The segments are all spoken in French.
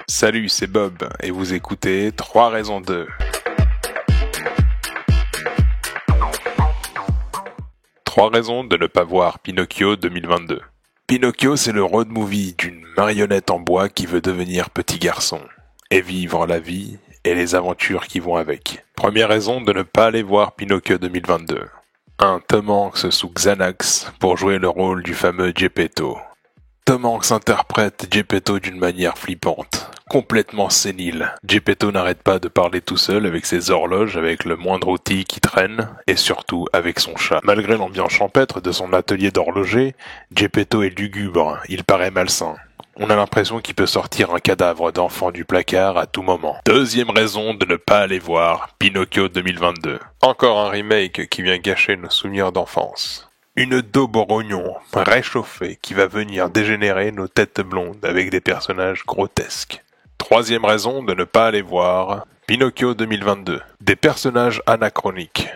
Salut, c'est Bob, et vous écoutez 3 raisons de... 3 raisons de ne pas voir Pinocchio 2022. Pinocchio, c'est le road movie d'une marionnette en bois qui veut devenir petit garçon, et vivre la vie et les aventures qui vont avec. Première raison de ne pas aller voir Pinocchio 2022. Un Tom Hanks sous Xanax pour jouer le rôle du fameux Geppetto. Tom Hanks interprète Geppetto d'une manière flippante, complètement sénile. Geppetto n'arrête pas de parler tout seul avec ses horloges, avec le moindre outil qui traîne, et surtout avec son chat. Malgré l'ambiance champêtre de son atelier d'horloger, Geppetto est lugubre, il paraît malsain. On a l'impression qu'il peut sortir un cadavre d'enfant du placard à tout moment. Deuxième raison de ne pas aller voir Pinocchio 2022. Encore un remake qui vient gâcher nos souvenirs d'enfance. Une daube au rognon réchauffée qui va venir dégénérer nos têtes blondes avec des personnages grotesques. Troisième raison de ne pas aller voir Pinocchio 2022. Des personnages anachroniques.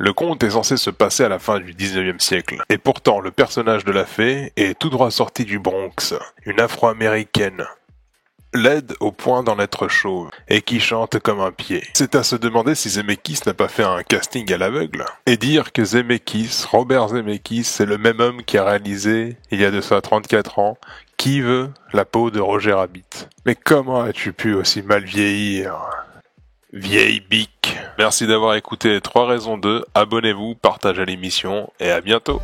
Le conte est censé se passer à la fin du 19e siècle. Et pourtant, le personnage de la fée est tout droit sorti du Bronx, une afro-américaine, laide au point d'en être chauve, et qui chante comme un pied. C'est à se demander si Zemeckis n'a pas fait un casting à l'aveugle. Et dire que Robert Zemeckis, c'est le même homme qui a réalisé, il y a de ça 34 ans, Qui veut la peau de Roger Rabbit. Mais comment as-tu pu aussi mal vieillir ? Vieille bique. Merci d'avoir écouté 3 raisons de. Abonnez-vous, partagez l'émission, et à bientôt.